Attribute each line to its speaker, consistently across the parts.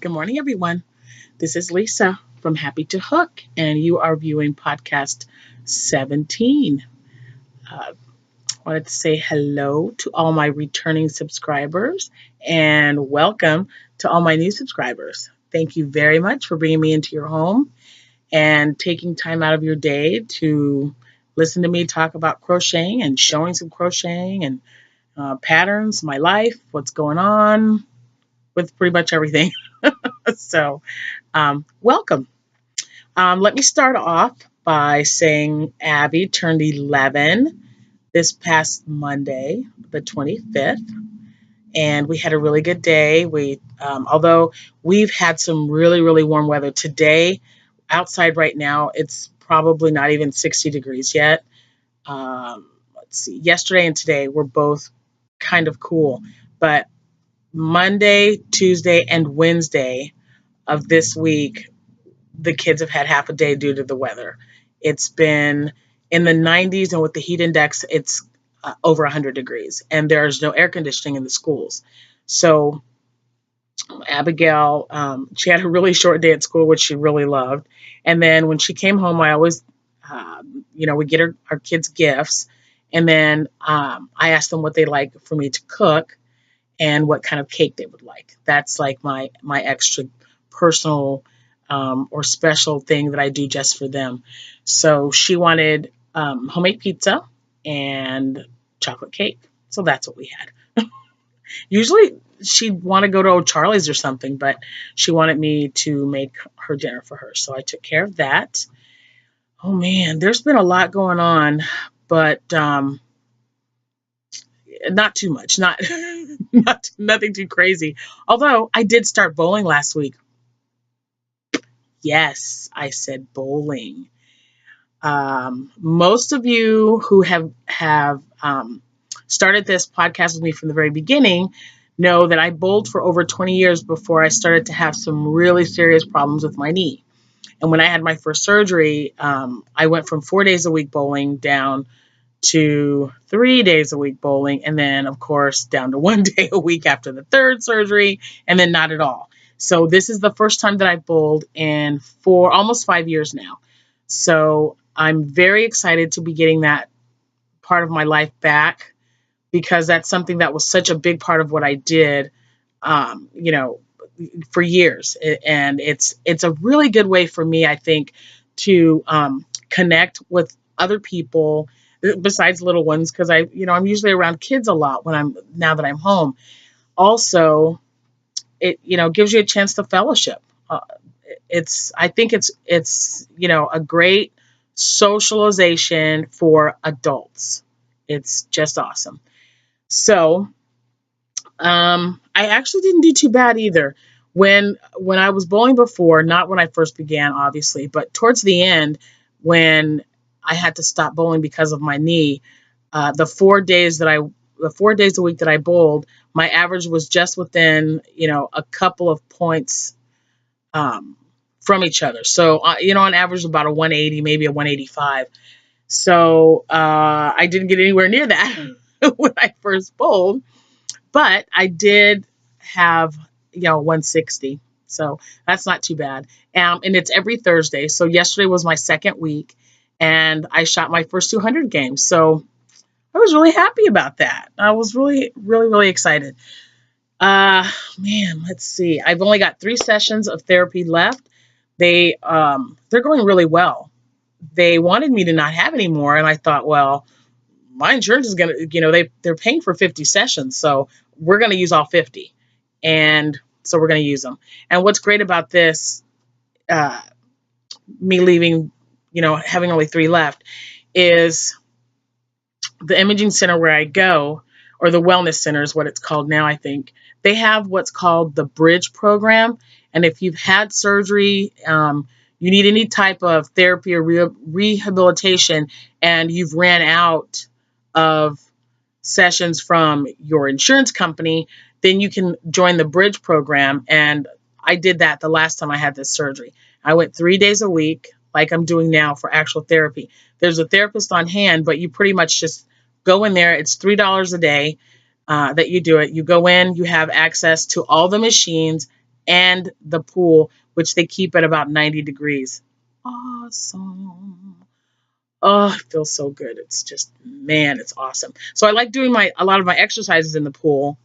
Speaker 1: Good morning, everyone. This is Lisa from Happytohook, and you are viewing podcast 17. I wanted to say hello to all my returning subscribers and welcome to all my new subscribers. Thank you very much for bringing me into your home and taking time out of your day to listen to me talk about crocheting and showing some crocheting and patterns, my life, what's going on with pretty much everything. So, welcome. Let me start off by saying Abby turned 11 this past Monday, the 25th, and we had a really good day. Although we've had some really, really warm weather today, outside right now, it's probably not even 60 degrees yet. Let's see, yesterday and today were both kind of cool, but Monday, Tuesday, and Wednesday of this week, the kids have had half a day due to the weather. It's been in the 90s, and with the heat index, it's over 100 degrees, and there's no air conditioning in the schools. So Abigail, she had a really short day at school, which she really loved. And then when she came home, I always, we get our kids gifts, and then I asked them what they like for me to cook and what kind of cake they would like. That's like my extra personal or special thing that I do just for them. So she wanted homemade pizza and chocolate cake. So that's what we had. Usually she'd want to go to O'Charlie's or something, but she wanted me to make her dinner for her. So I took care of that. Oh man, there's been a lot going on, but not too much, nothing too crazy. Although I did start bowling last week. Yes, I said bowling. Most of you who have started this podcast with me from the very beginning know that I bowled for over 20 years before I started to have some really serious problems with my knee. And when I had my first surgery, I went from 4 days a week bowling down to 3 days a week bowling, and then, of course, down to 1 day a week after the third surgery, and then not at all. So this is the first time that I've bowled in almost 5 years now. So I'm very excited to be getting that part of my life back, because that's something that was such a big part of what I did, for years. And it's a really good way for me, I think, to connect with other people besides little ones, because I'm usually around kids a lot now that I'm home. Also, it gives you a chance to fellowship. I think it's a great socialization for adults. It's just awesome. So I actually didn't do too bad either. When I was bowling before, not when I first began, obviously, but towards the end, when I had to stop bowling because of my knee, the 4 days a week that I bowled, my average was just within, a couple of points from each other. So, on average, about a 180, maybe a 185. So I didn't get anywhere near that when I first bowled, but I did have, 160. So that's not too bad. And it's every Thursday. So yesterday was my second week, and I shot my first 200 games. So I was really happy about that. I was really, really, really excited. Man, let's see. I've only got 3 sessions of therapy left. They're going really well. They wanted me to not have any more, and I thought, well, my insurance is gonna, they're paying for 50 sessions, so we're gonna use all 50, and so we're gonna use them. And what's great about this, me leaving, having only 3 left, is the imaging center where I go, or the wellness center is what it's called now, I think. They have what's called the Bridge program. And if you've had surgery, you need any type of therapy or rehabilitation, and you've ran out of sessions from your insurance company, then you can join the Bridge program. And I did that the last time I had this surgery. I went 3 days a week, like I'm doing now, for actual therapy. There's a therapist on hand, but you pretty much just go in there. It's $3 a day that you do it. You go in, you have access to all the machines, and the pool, which they keep at about 90 degrees. Awesome. Oh, it feels so good. It's just, man, it's awesome. So I like doing a lot of my exercises in the pool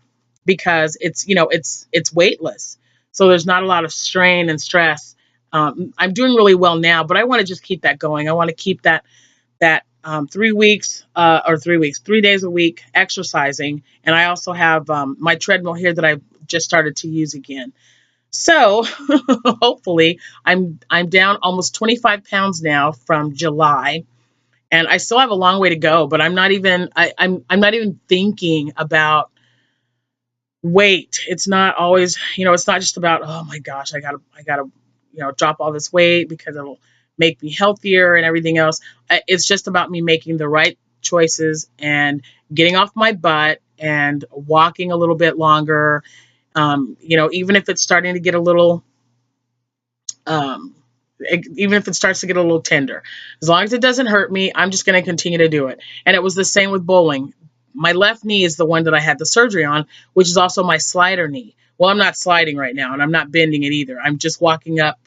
Speaker 1: because it's, it's weightless. So there's not a lot of strain and stress. I'm doing really well now, but I want to just keep that going. I want to keep that 3 days a week exercising. And I also have my treadmill here that I've just started to use again. So hopefully I'm down almost 25 pounds now from July, and I still have a long way to go, but I'm not even I'm not even thinking about weight. It's not always, it's not just about, oh my gosh, I gotta, drop all this weight because it'll make me healthier and everything else. It's just about me making the right choices and getting off my butt and walking a little bit longer. Even if it's starting to get a little, even if it starts to get a little tender, as long as it doesn't hurt me, I'm just going to continue to do it. And it was the same with bowling. My left knee is the one that I had the surgery on, which is also my slider knee. Well, I'm not sliding right now, and I'm not bending it either. I'm just walking up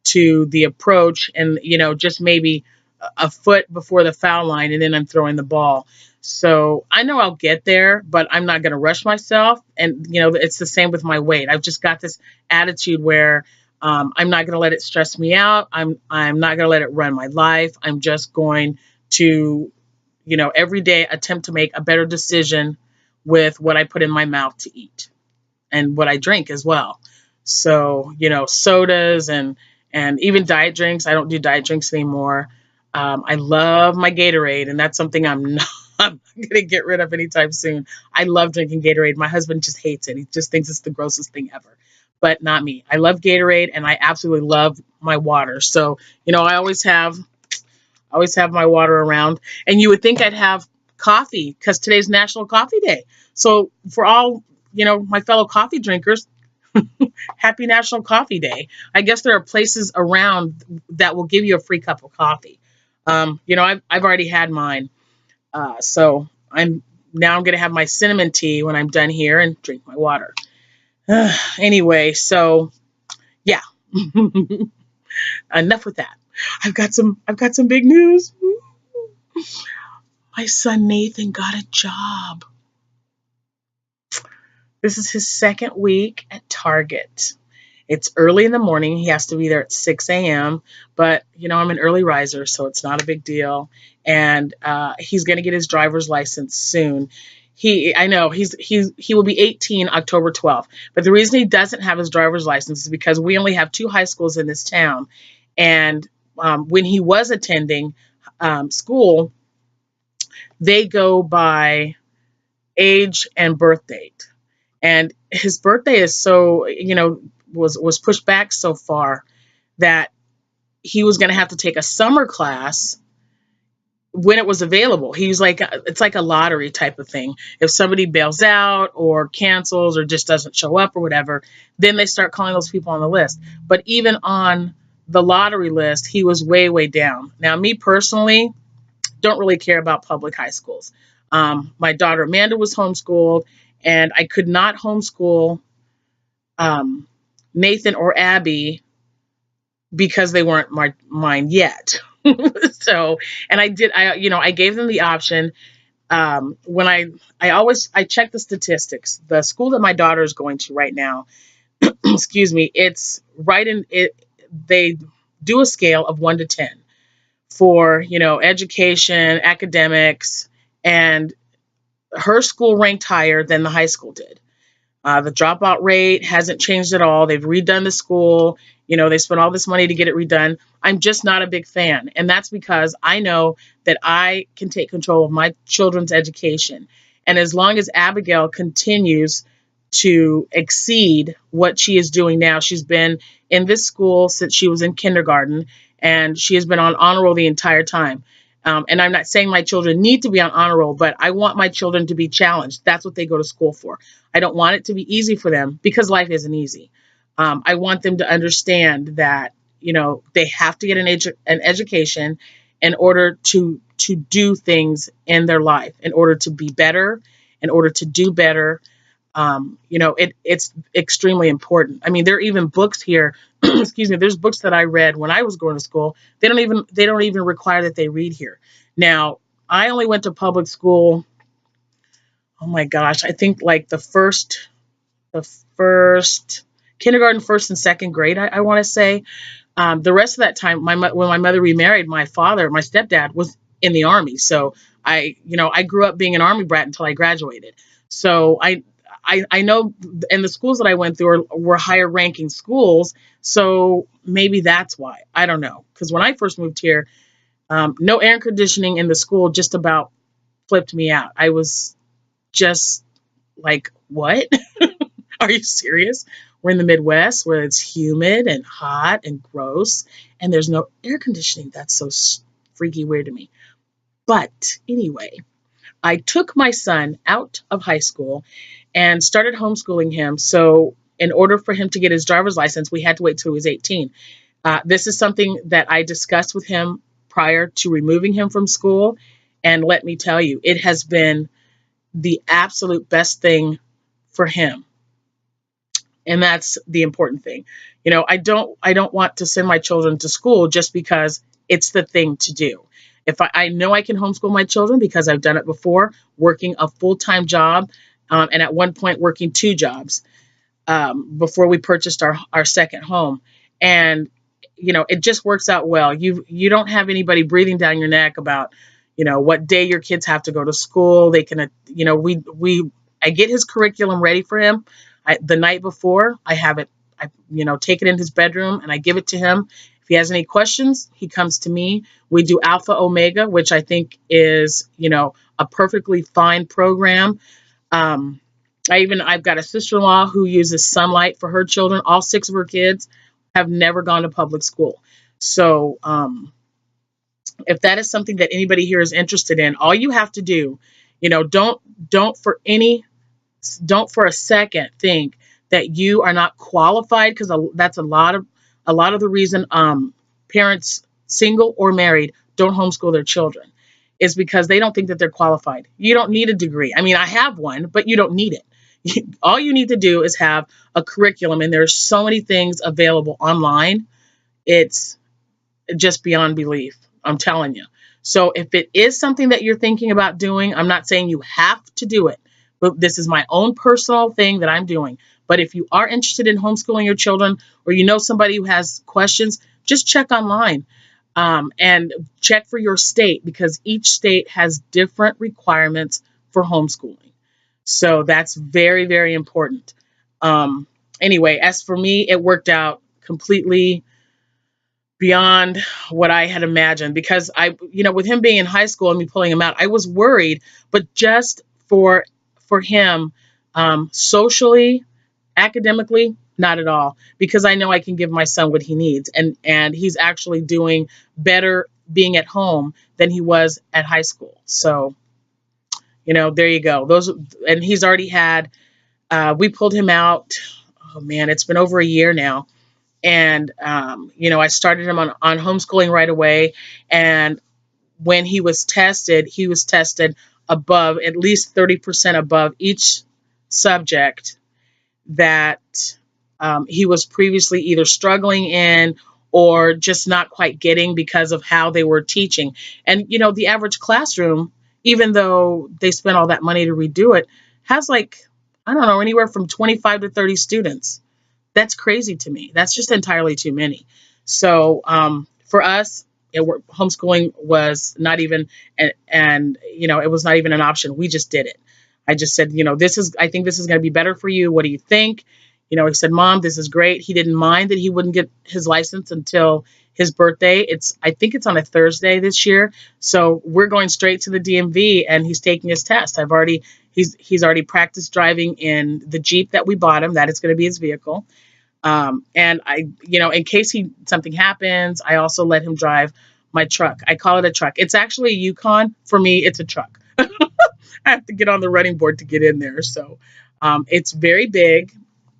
Speaker 1: to the approach and, just maybe a foot before the foul line, and then I'm throwing the ball. So I know I'll get there, but I'm not going to rush myself. And, it's the same with my weight. I've just got this attitude where I'm not going to let it stress me out. I'm not going to let it run my life. I'm just going to, every day attempt to make a better decision with what I put in my mouth to eat and what I drink as well. So, sodas and even diet drinks. I don't do diet drinks anymore. I love my Gatorade, and that's something I'm not going to get rid of anytime soon. I love drinking Gatorade. My husband just hates it. He just thinks it's the grossest thing ever. But not me. I love Gatorade, and I absolutely love my water. So, I always have my water around. And you would think I'd have coffee because today's National Coffee Day. So for all, my fellow coffee drinkers, happy National Coffee Day. I guess there are places around that will give you a free cup of coffee. I've already had mine. So I'm going to have my cinnamon tea when I'm done here and drink my water. Anyway, so yeah, enough with that. I've got some big news. My son Nathan got a job. This is his second week at Target. It's early in the morning. He has to be there at 6 a.m. But, I'm an early riser, so it's not a big deal. And he's going to get his driver's license soon. He will be 18 October 12th. But the reason he doesn't have his driver's license is because we only have 2 high schools in this town. And when he was attending school, they go by age and birth date. And his birthday is so, was pushed back so far that he was going to have to take a summer class when it was available. He was like, it's like a lottery type of thing. If somebody bails out or cancels or just doesn't show up or whatever, then they start calling those people on the list. But even on the lottery list, he was way, way down. Now, me personally, don't really care about public high schools. My daughter Amanda was homeschooled, and I could not homeschool Nathan or Abby because they weren't mine yet. So, and I gave them the option. When I check the statistics, the school that my daughter is going to right now, excuse me, it's right in it. They do a scale of 1 to 10 for, education, academics, and her school ranked higher than the high school did. The dropout rate hasn't changed at all. They've redone the school. They spent all this money to get it redone. I'm just not a big fan. And that's because I know that I can take control of my children's education. And as long as Abigail continues to exceed what she is doing now, she's been in this school since she was in kindergarten, and she has been on honor roll the entire time. And I'm not saying my children need to be on honor roll, but I want my children to be challenged. That's what they go to school for. I don't want it to be easy for them because life isn't easy. I want them to understand that, they have to get an education in order to do things in their life, in order to be better, in order to do better. It's extremely important. I mean, there are even books here. Excuse me. There's books that I read when I was going to school. They don't even require that they read here. Now, I only went to public school. Oh my gosh, I think like the first kindergarten, first and second grade. I want to say. The rest of that time, when my mother remarried, my stepdad was in the army. So I grew up being an army brat until I graduated. So I know, and the schools that I went through were higher ranking schools. So maybe that's why. I don't know. Because when I first moved here, no air conditioning in the school just about flipped me out. I was just like, what? Are you serious? We're in the Midwest where it's humid and hot and gross, and there's no air conditioning. That's so freaky weird to me. But anyway, I took my son out of high school and started homeschooling him. So in order for him to get his driver's license, we had to wait till he was 18. This is something that I discussed with him prior to removing him from school. And let me tell you, it has been the absolute best thing for him. And that's the important thing. I don't want to send my children to school just because it's the thing to do. If I know I can homeschool my children because I've done it before, working a full-time job, and at one point working 2 jobs before we purchased our second home. And, it just works out well. You don't have anybody breathing down your neck about, what day your kids have to go to school. They can, I get his curriculum ready for him. The night before, I have it, take it in his bedroom and I give it to him. If he has any questions, he comes to me. We do Alpha Omega, which I think is, a perfectly fine program. I've got a sister-in-law who uses Sunlight for her children. All 6 of her kids have never gone to public school. So if that is something that anybody here is interested in, all you have to do, don't for a second think that you are not qualified, because that's a lot of the reason parents, single or married, don't homeschool their children, is because they don't think that they're qualified. You don't need a degree. I mean, I have one, but you don't need it. All you need to do is have a curriculum, and there's so many things available online. It's just beyond belief. I'm telling you. So if it is something that you're thinking about doing, I'm not saying you have to do it, but this is my own personal thing that I'm doing. But if you are interested in homeschooling your children, or somebody who has questions, just check online and check for your state, because each state has different requirements for homeschooling. So that's very, very important. Anyway, as for me, it worked out completely beyond what I had imagined, because with him being in high school and me pulling him out, I was worried, but just for him, socially, academically, not at all, because I know I can give my son what he needs, and he's actually doing better being at home than he was at high school. So, there you go. And he's already had, we pulled him out. Oh man, it's been over a year now. And, I started him on homeschooling right away. And when he was tested above, at least 30% above each subject that he was previously either struggling in or just not quite getting because of how they were teaching. And, the average classroom, even though they spent all that money to redo it, has anywhere from 25 to 30 students. That's crazy to me. That's just entirely too many. So for us, homeschooling was not even, and it was not even an option. We just did it. I just said, I think this is going to be better for you. What do you think? He said, Mom, this is great. He didn't mind that he wouldn't get his license until his birthday. I think it's on a Thursday this year. So we're going straight to the DMV, and he's taking his test. He's already practiced driving in the Jeep that we bought him. That is going to be his vehicle. And in case something happens, I also let him drive my truck. I call it a truck. It's actually a Yukon. For me, it's a truck. I have to get on the running board to get in there. So it's very big,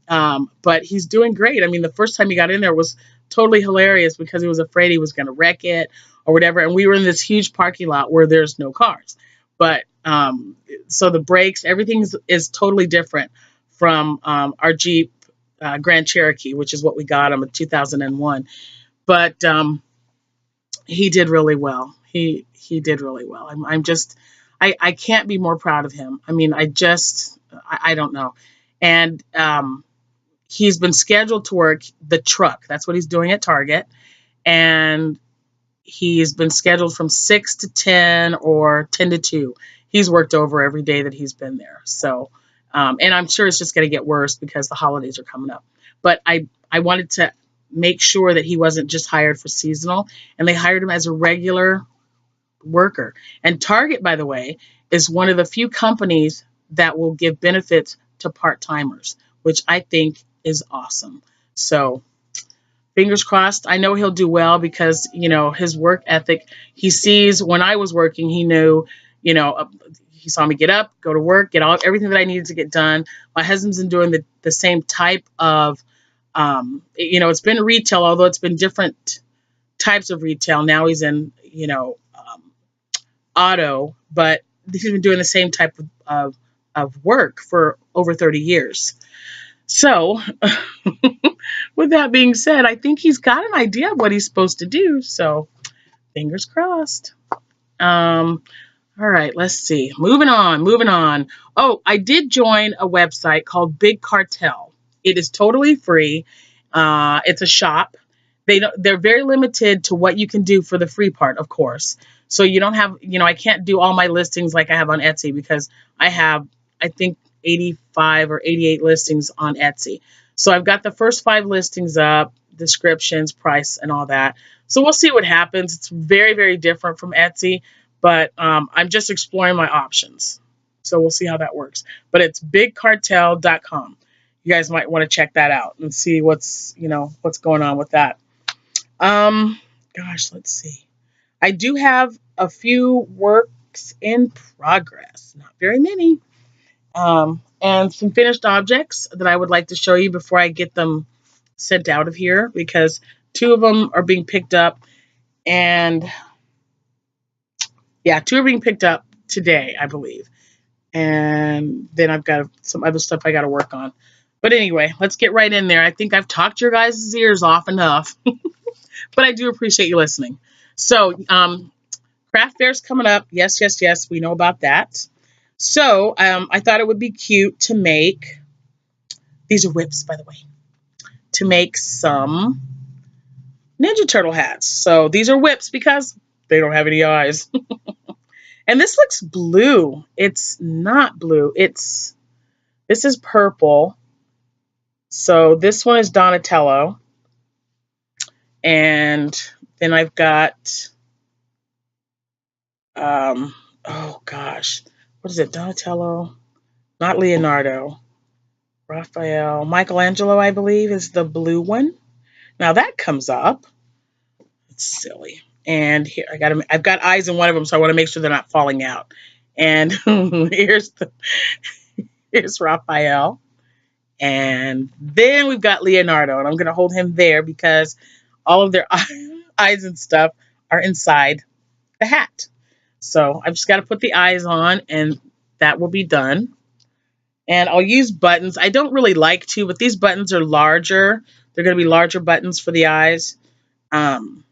Speaker 1: but he's doing great. I mean, the first time he got in there was totally hilarious because he was afraid he was going to wreck it or whatever. And we were in this huge parking lot where there's no cars. But so the brakes, everything is totally different from our Jeep Grand Cherokee, which is what we got him in 2001. But he did really well. He did really well. I'm just, I can't be more proud of him. I mean, I don't know. And he's been scheduled to work the truck. That's what he's doing at Target. And he's been scheduled from 6 to 10 or 10 to 2. He's worked over every day that he's been there. So, and I'm sure it's just going to get worse because the holidays are coming up. But I wanted to make sure that he wasn't just hired for seasonal, and they hired him as a regular worker. And Target, by the way, is one of the few companies that will give benefits to part-timers, which I think is awesome. So fingers crossed. I know he'll do well because, you know, his work ethic, he sees when I was working, he knew, you know, he saw me get up, go to work, get everything that I needed to get done. My husband's been doing the same type of, you know, it's been retail, although it's been different types of retail. Now he's in, you know, auto, but he's been doing the same type of work for over 30 years. So with that being said, I think he's got an idea of what he's supposed to do. So fingers crossed. All right, let's see. Moving on. Oh, I did join a website called Big Cartel. It is totally free. It's a shop. They're very limited to what you can do for the free part, of course. So you don't have, you know, I can't do all my listings like I have on Etsy because I have, I think, 85 or 88 listings on Etsy. So I've got the first 5 listings up, descriptions, price, and all that. So we'll see what happens. It's very, very different from Etsy, but I'm just exploring my options. So we'll see how that works. But it's bigcartel.com. You guys might want to check that out and see what's going on with that. Gosh, let's see. I do have a few works in progress, not very many, and some finished objects that I would like to show you before I get them sent out of here, because 2 of them are being picked up, and yeah, 2 are being picked up today, I believe. And then I've got some other stuff I got to work on. But anyway, let's get right in there. I think I've talked your guys' ears off enough, but I do appreciate you listening. So, craft fair's coming up. Yes, we know about that. So, I thought it would be cute to make, these are whips, by the way, to make some Ninja Turtle hats. So, these are whips because they don't have any eyes. And this looks blue. It's not blue. This is purple. So, this one is Donatello. And then I've got, oh gosh, what is it? Donatello, not Leonardo, Raphael, Michelangelo, I believe, is the blue one. Now that comes up. It's silly. And here I've got eyes in one of them, so I want to make sure they're not falling out. And here's Raphael. And then we've got Leonardo, and I'm going to hold him there because all of their eyes and stuff are inside the hat. So I've just got to put the eyes on, and that will be done. And I'll use buttons. I don't really like to, but these buttons are larger. They're going to be larger buttons for the eyes. And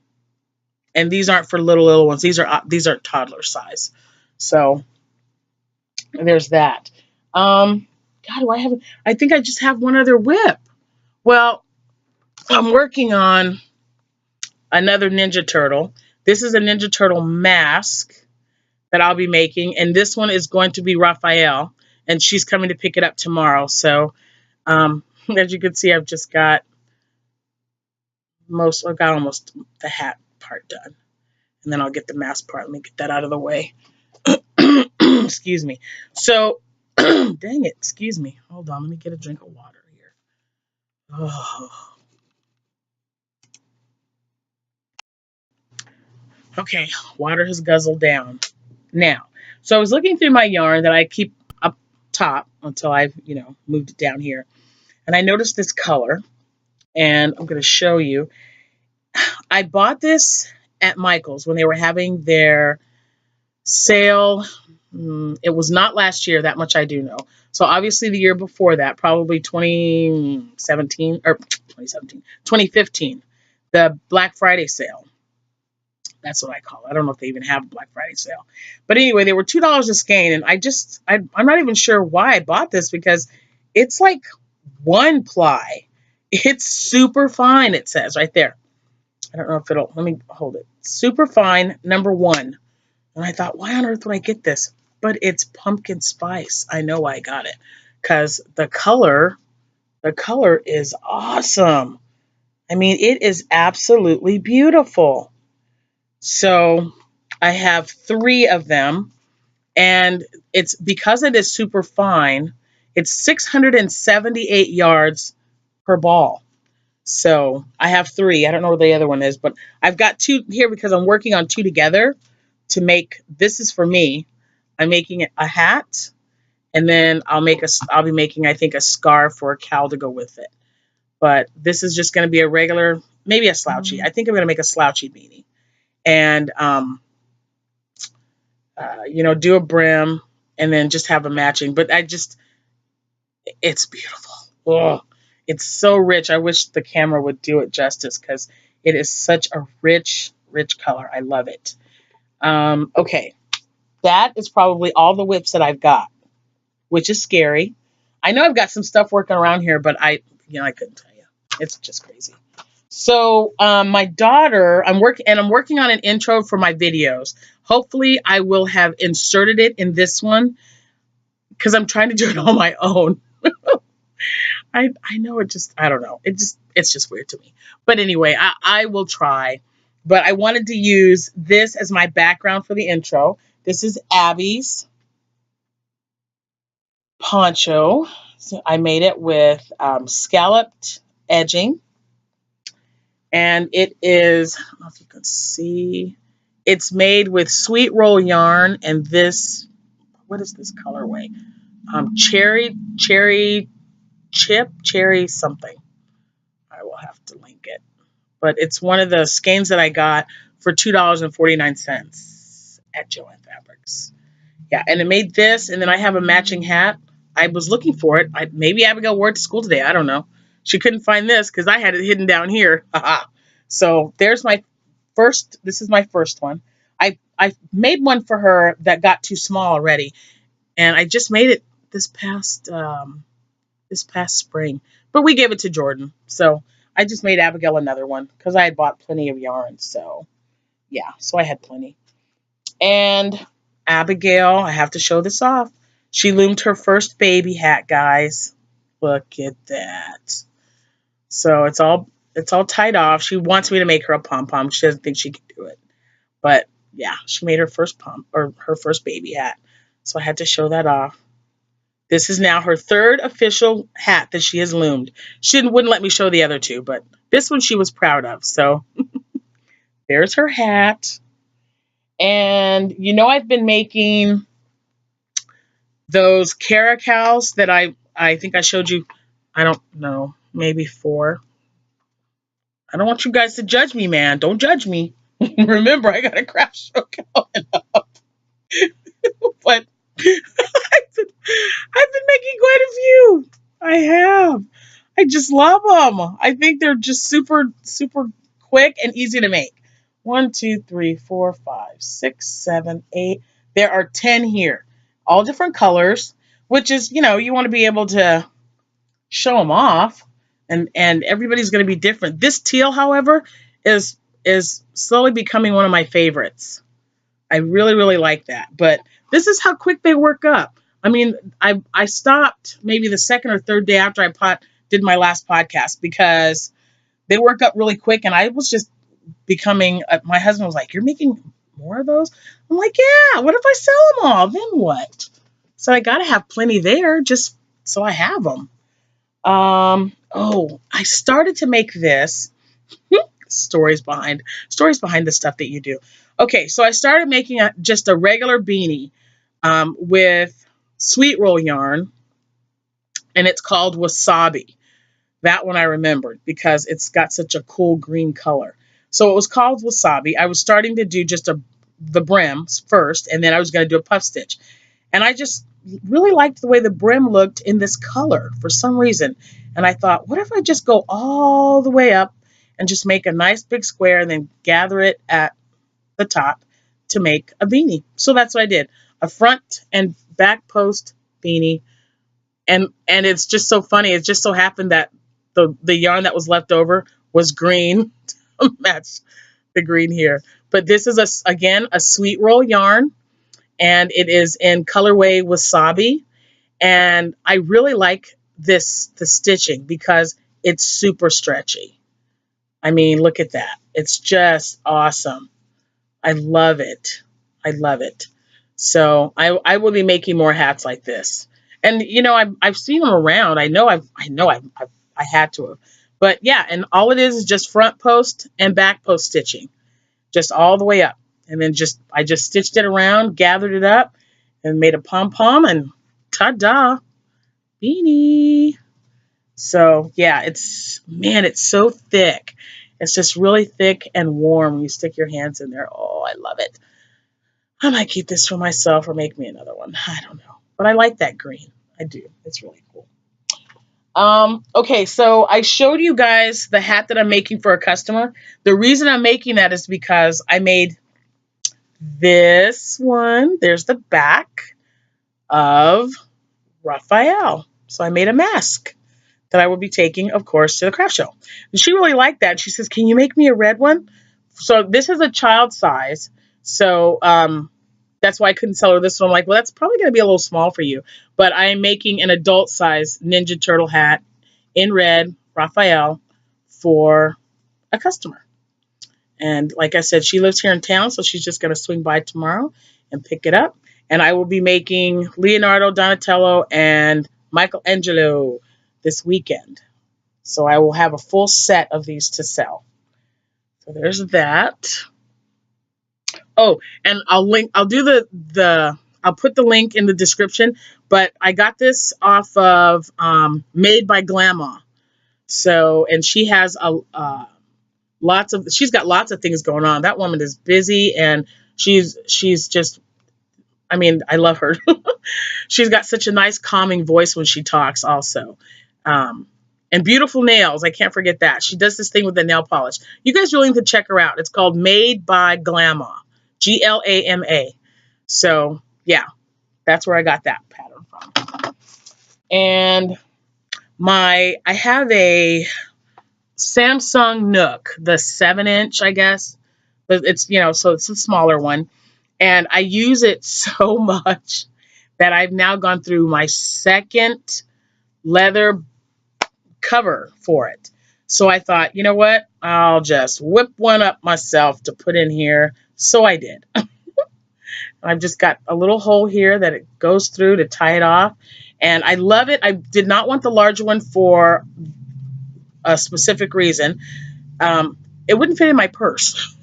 Speaker 1: these aren't for little ones. These are toddler size. So there's that. God, I think I just have one other whip. Well, I'm working on another Ninja Turtle. This is a Ninja Turtle mask that I'll be making, and this one is going to be Raphael, and she's coming to pick it up tomorrow. So, as you can see, I've just got almost the hat part done, and then I'll get the mask part. Let me get that out of the way. Excuse me. So, dang it. Excuse me. Hold on. Let me get a drink of water here. Oh. Okay, water has guzzled down. Now, so I was looking through my yarn that I keep up top until I've, moved it down here. And I noticed this color, and I'm going to show you. I bought this at Michael's when they were having their sale. It was not last year, that much I do know. So obviously the year before that, probably 2015, the Black Friday sale. That's what I call it. I don't know if they even have a Black Friday sale. But anyway, they were $2 a skein. And I'm not even sure why I bought this because it's like one ply. It's super fine, it says right there. I don't know if let me hold it. Super fine, number 1. And I thought, why on earth would I get this? But it's pumpkin spice. I know why I got it. Because the color is awesome. I mean, it is absolutely beautiful. So I have 3 of them. And it's because it is super fine, it's 678 yards per ball. So I have 3. I don't know where the other one is, but I've got 2 here because I'm working on 2 together to make, this is for me. I'm making a hat, and then I'll be making, I think, a scarf or a cowl to go with it. But this is just going to be a regular, maybe a slouchy. I think I'm going to make a slouchy beanie. And, do a brim and then just have a matching. But it's beautiful. Oh, it's so rich. I wish the camera would do it justice because it is such a rich, rich color. I love it. Okay. That is probably all the whips that I've got, which is scary. I know I've got some stuff working around here, but I couldn't tell you. It's just crazy. So my daughter, I'm working on an intro for my videos. Hopefully I will have inserted it in this one because I'm trying to do it on my own. I know I don't know. It's just weird to me. But anyway, I will try. But I wanted to use this as my background for the intro. This is Abby's poncho. So I made it with scalloped edging. And it is, I don't know if you can see, it's made with sweet roll yarn and this, what is this colorway? Cherry something. I will have to link it. But it's one of the skeins that I got for $2.49 at Joann Fabrics. Yeah, and it made this, and then I have a matching hat. I was looking for it. Maybe Abigail wore it to school today. I don't know. She couldn't find this because I had it hidden down here. So there's this is my first one. I made one for her that got too small already. And I just made it this past spring. But we gave it to Jordan. So I just made Abigail another one because I had bought plenty of yarn. So yeah, so I had plenty. And Abigail, I have to show this off. She loomed her first baby hat, guys. Look at that. So it's all tied off. She wants me to make her a pom-pom. She doesn't think she can do it. But yeah, she made her first her first baby hat. So I had to show that off. This is now her 3rd official hat that she has loomed. She wouldn't let me show the other 2, but this one she was proud of. So there's her hat. And I've been making those Caracals that I think I showed you, I don't know, maybe 4. I don't want you guys to judge me, man. Don't judge me. Remember, I got a craft show coming up. But I've been making quite a few. I have. I just love them. I think they're just super, super quick and easy to make. 1, 2, 3, 4, 5, 6, 7, 8. There are 10 here. All different colors, which is, you want to be able to show them off. And everybody's going to be different. This teal, however, is slowly becoming one of my favorites. I really, really like that. But this is how quick they work up. I mean, I stopped maybe the 2nd or 3rd day after I did my last podcast because they work up really quick. And I was just becoming, my husband was like, "You're making more of those?" I'm like, "Yeah, what if I sell them all? Then what?" So I got to have plenty there just so I have them. I started to make this. Stories behind the stuff that you do. Okay, so I started making just a regular beanie with sweet roll yarn, and it's called Wasabi. That one I remembered because it's got such a cool green color. So it was called Wasabi. I was starting to do just the brims first, and then I was going to do a puff stitch. And I just really liked the way the brim looked in this color for some reason. And I thought, what if I just go all the way up and just make a nice big square and then gather it at the top to make a beanie. So that's what I did. A front and back post beanie. And it's just so funny. It just so happened that the yarn that was left over was green to match the green here. But this is, again, a sweet roll yarn. And it is in colorway Wasabi. And I really like the stitching because it's super stretchy. I mean, look at that. It's just awesome. I love it. I love it. So I will be making more hats like this. And you know, I've seen them around. I know I had to have. But yeah, and all it is just front post and back post stitching, just all the way up. And then I just stitched it around, gathered it up, and made a pom pom, and ta-da, beanie. So yeah, it's so thick. It's just really thick and warm when you stick your hands in there. Oh, I love it. I might keep this for myself or make me another one. I don't know. But I like that green. I do. It's really cool. Okay, so I showed you guys the hat that I'm making for a customer. The reason I'm making that is because I made this one. There's the back of Raphael. So I made a mask that I will be taking, of course, to the craft show. And she really liked that. She says, can you make me a red one? So this is a child size. So that's why I couldn't sell her this one. I'm like, well, that's probably going to be a little small for you. But I am making an adult size Ninja Turtle hat in red, Raphael, for a customer. And like I said, she lives here in town, so she's just going to swing by tomorrow and pick it up. And I will be making Leonardo, Donatello, and Michelangelo this weekend. So I will have a full set of these to sell. So there's that. Oh, and I'll put the link in the description, but I got this off of Made by Grandma. So, and she has she's got lots of things going on. That woman is busy, and she's just, I mean, I love her. She's got such a nice calming voice when she talks also. And beautiful nails. I can't forget that. She does this thing with the nail polish. You guys really need to check her out. It's called Made by Grandma. Glama. So yeah, that's where I got that pattern from. And I have a Samsung Nook, the 7-inch, I guess. But it's, so it's a smaller one. And I use it so much that I've now gone through my second leather cover for it. So I thought, you know what? I'll just whip one up myself to put in here. So I did. I've just got a little hole here that it goes through to tie it off. And I love it. I did not want the larger one for a specific reason. It wouldn't fit in my purse.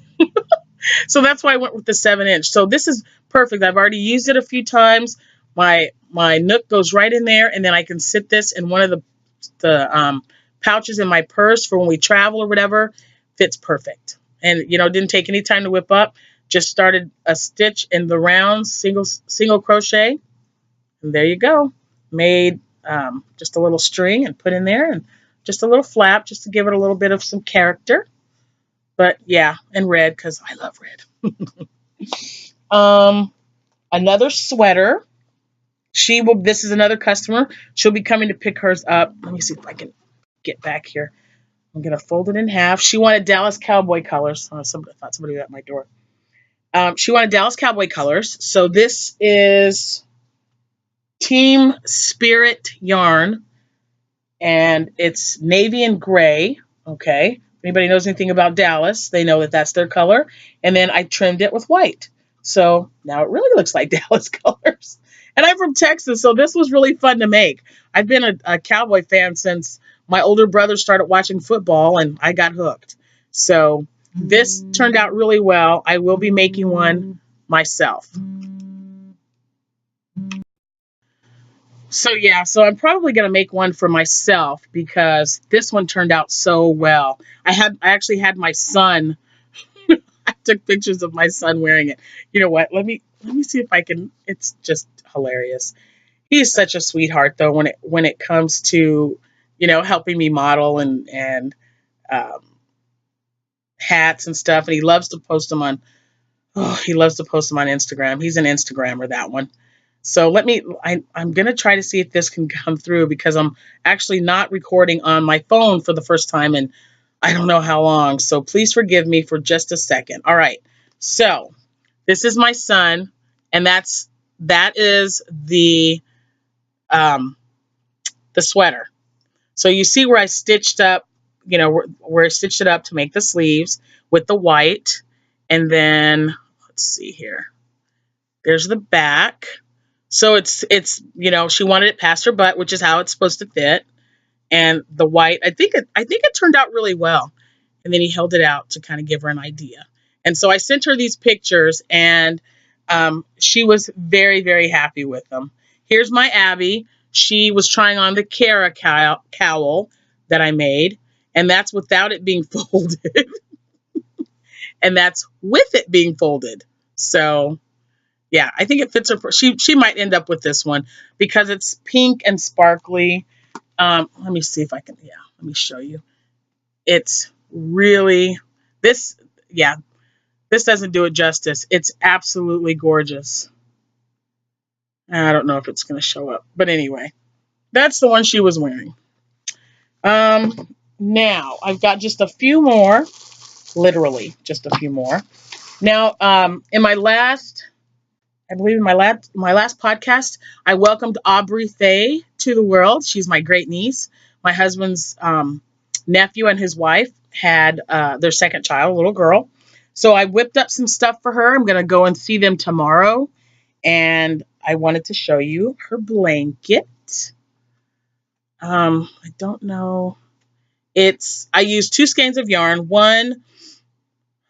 Speaker 1: So that's why I went with the 7-inch. So this is perfect. I've already used it a few times. My Nook goes right in there, and then I can sit this in one of the pouches in my purse for when we travel or whatever. Fits perfect. And, didn't take any time to whip up. Just started a stitch in the round single crochet. And there you go. Made just a little string and put in there, and just a little flap just to give it a little bit of some character. But yeah, and red because I love red. Another sweater. This is another customer. She'll be coming to pick hers up. Let me see if I can get back here. I'm going to fold it in half. She wanted Dallas Cowboy colors. I thought somebody was at my door. She wanted Dallas Cowboy colors. So this is Team Spirit yarn, and it's navy and gray. Okay. If anybody knows anything about Dallas, they know that that's their color. And then I trimmed it with white. So now it really looks like Dallas colors. And I'm from Texas, so this was really fun to make. I've been a Cowboy fan since my older brother started watching football, and I got hooked. So this turned out really well. I will be making one myself. So yeah, so I'm probably going to make one for myself because this one turned out so well. I actually had my son. I took pictures of my son wearing it. You know what? Let me see if I can. It's just hilarious. He's such a sweetheart though when it comes to, helping me model and um, hats and stuff. And he loves to post them on. Oh, he loves to post them on Instagram. He's an Instagrammer, that one. So I'm going to try to see if this can come through because I'm actually not recording on my phone for the first time in I don't know how long. So please forgive me for just a second. All right. So this is my son, and that is um, the sweater. So you see where I stitched up, where I stitched it up to make the sleeves with the white. And then let's see here. There's the back. So it's she wanted it past her butt, which is how it's supposed to fit. And the white, I think it turned out really well. And then he held it out to kind of give her an idea. And so I sent her these pictures, and she was very, very happy with them. Here's my Abby. She was trying on the cowl that I made, and that's without it being folded. And that's with it being folded. So yeah, I think it fits her. She might end up with this one because it's pink and sparkly. Let me see if I can, let me show you. It's really, this doesn't do it justice. It's absolutely gorgeous. I don't know if it's going to show up, but anyway, that's the one she was wearing. Now I've got just a few more, literally just a few more. Now, in my last podcast, I welcomed Aubrey Faye to the world. She's my great niece. My husband's nephew and his wife had their second child, a little girl. So I whipped up some stuff for her. I'm going to go and see them tomorrow. And I wanted to show you her blanket. I don't know. I used 2 skeins of yarn. One,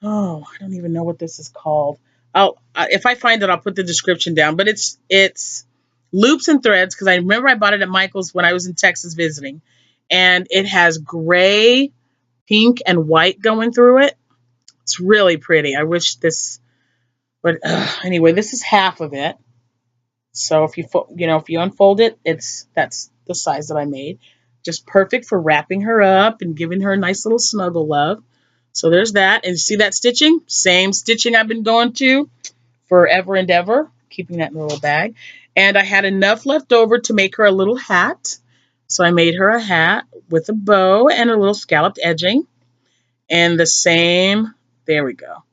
Speaker 1: I don't even know what this is called. If I find it, I'll put the description down. But it's loops and threads because I remember I bought it at Michael's when I was in Texas visiting, and it has gray, pink, and white going through it. It's really pretty. I wish this, but anyway, this is half of it. So if you unfold it, that's the size that I made. Just perfect for wrapping her up and giving her a nice little snuggle love. So there's that. And see that stitching? Same stitching I've been going to forever and ever, keeping that in a little bag. And I had enough left over to make her a little hat. So I made her a hat with a bow and a little scalloped edging. And the same, there we go.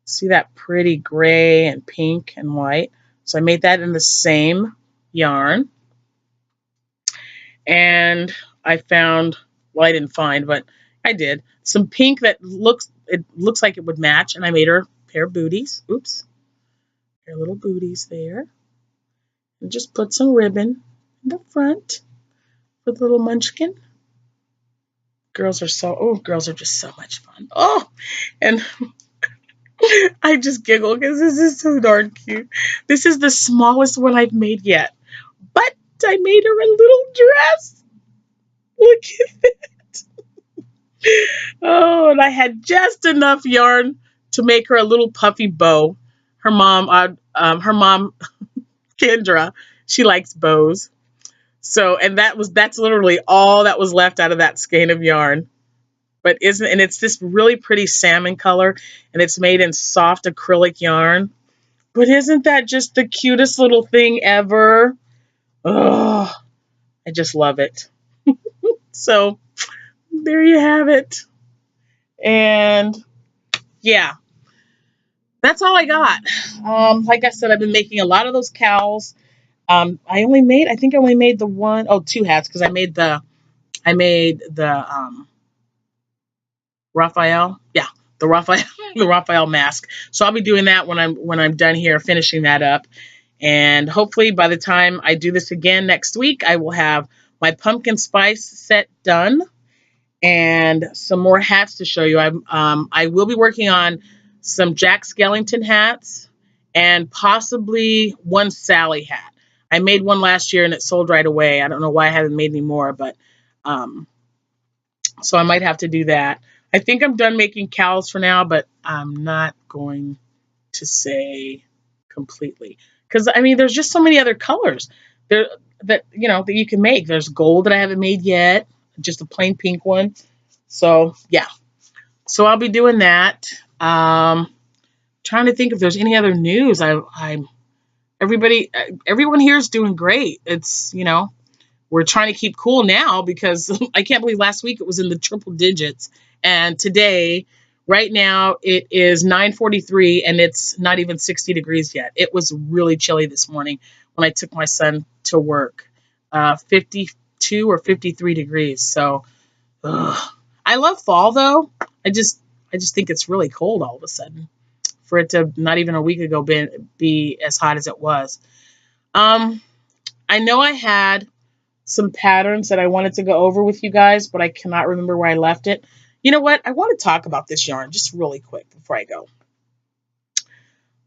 Speaker 1: See that pretty gray and pink and white? So I made that in the same yarn. And I found, well, I didn't find, but I did, some pink that looks like it would match. And I made her a pair of booties. Oops. Pair of little booties there. And just put some ribbon in the front for the little munchkin. Girls are just so much fun. Oh, and I just giggle because this is so darn cute. This is the smallest one I've made yet. But I made her a little dress. Look at it. Oh, and I had just enough yarn to make her a little puffy bow. Her mom, Kendra, she likes bows. So, and that's literally all that was left out of that skein of yarn. But it's this really pretty salmon color, and it's made in soft acrylic yarn. But isn't that just the cutest little thing ever? Oh, I just love it. So there you have it. And yeah, that's all I got. Like I said, I've been making a lot of those cowls. I think I only made two hats because I made the Raphael. Yeah, the Raphael mask. So I'll be doing that when I'm done here, finishing that up. And hopefully by the time I do this again next week, I will have my pumpkin spice set done and some more hats to show you. I will be working on some Jack Skellington hats and possibly one Sally hat. I made one last year and it sold right away. I don't know why I haven't made any more, but so I might have to do that. I think I'm done making cowls for now, but I'm not going to say completely. Because I mean, there's just so many other colors there that that you can make. There's gold that I haven't made yet, just a plain pink one. So yeah, so I'll be doing that. Trying to think if there's any other news. Everyone here is doing great. It's we're trying to keep cool now because I can't believe last week it was in the triple digits, and today, right now, it is 9:43 and it's not even 60 degrees yet. It was really chilly this morning when I took my son to work, 52 or 53 degrees. So, I love fall though. I just think it's really cold all of a sudden for it to not even a week ago be as hot as it was. I know I had some patterns that I wanted to go over with you guys, but I cannot remember where I left it. You know what? I want to talk about this yarn just really quick before I go.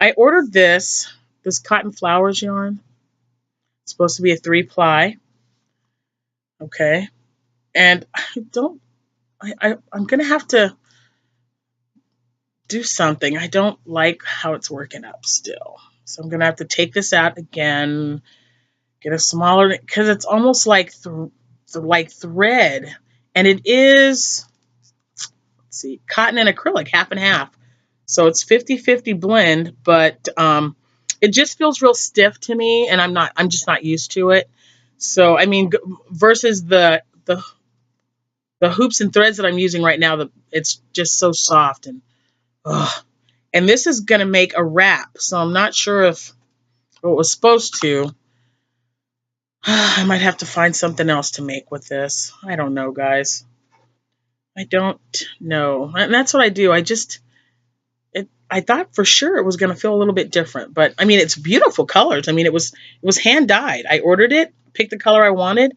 Speaker 1: I ordered this Cotton Flowers yarn. It's supposed to be a 3-ply. Okay. And I'm going to have to do something. I don't like how it's working up still. So I'm going to have to take this out again, get a smaller, because it's almost like thread. And it is, let's see, cotton and acrylic, half and half. So it's 50-50 blend, but it just feels real stiff to me, and I'm just not used to it. So I mean, versus the hoops and threads that I'm using right now, it's just so soft and this is gonna make a wrap. So I'm not sure if it was supposed to. I might have to find something else to make with this. I don't know, guys. I don't know, and that's what I do. I thought for sure it was going to feel a little bit different, but I mean, it's beautiful colors. I mean, it was hand dyed. I ordered it, picked the color I wanted,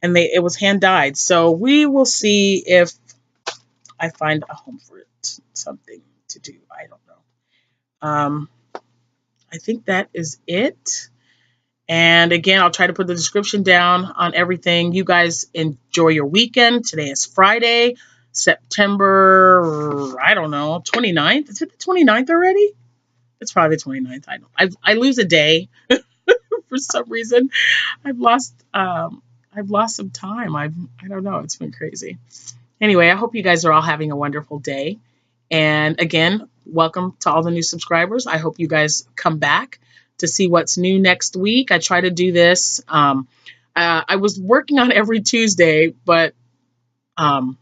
Speaker 1: and it was hand dyed. So we will see if I find a home for it, something to do. I don't know. I think that is it. And again, I'll try to put the description down on everything. You guys enjoy your weekend. Today is Friday, September, I don't know, 29th. Is it the 29th already? It's probably the 29th. I lose a day for some reason. I've lost some time. I don't know. It's been crazy. Anyway, I hope you guys are all having a wonderful day. And again, welcome to all the new subscribers. I hope you guys come back to see what's new next week. I try to do this. I was working on every Tuesday, but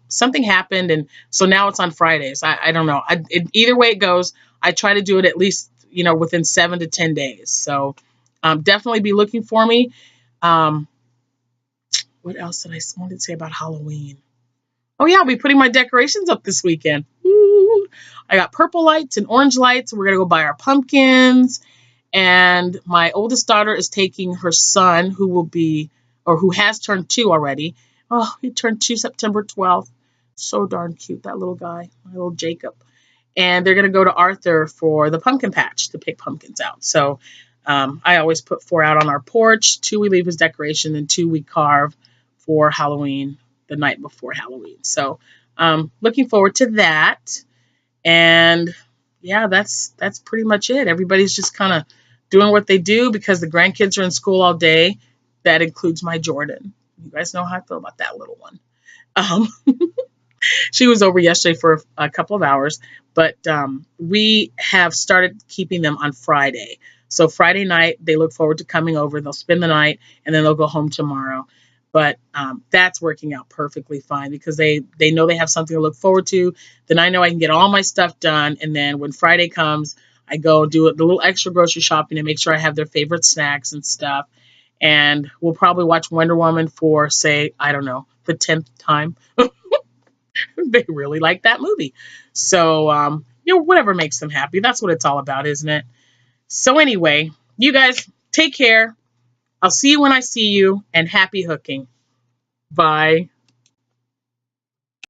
Speaker 1: something happened, and so now it's on Fridays. I don't know. Either way it goes, I try to do it at least within 7 to 10 days. So definitely be looking for me. What else did I want to say about Halloween? Oh yeah, I'll be putting my decorations up this weekend. Woo! I got purple lights and orange lights. We're gonna go buy our pumpkins. And my oldest daughter is taking her son, who has turned 2 already. Oh, he turned 2 September 12th. So darn cute, that little guy, my little Jacob. And they're going to go to Arthur for the pumpkin patch to pick pumpkins out. So I always put 4 out on our porch. 2 we leave as decoration, and 2 we carve for Halloween, the night before Halloween. So looking forward to that. And yeah, that's pretty much it. Everybody's just kind of doing what they do because the grandkids are in school all day. That includes my Jordan. You guys know how I feel about that little one. She was over yesterday for a couple of hours, but we have started keeping them on Friday. So Friday night, they look forward to coming over. They'll spend the night, and then they'll go home tomorrow. But that's working out perfectly fine because they know they have something to look forward to. Then I know I can get all my stuff done. And then when Friday comes, I go do the little extra grocery shopping and make sure I have their favorite snacks and stuff. And we'll probably watch Wonder Woman for, say, I don't know, the 10th time. They really like that movie. So, whatever makes them happy. That's what it's all about, isn't it? So anyway, you guys take care. I'll see you when I see you, and happy hooking. Bye.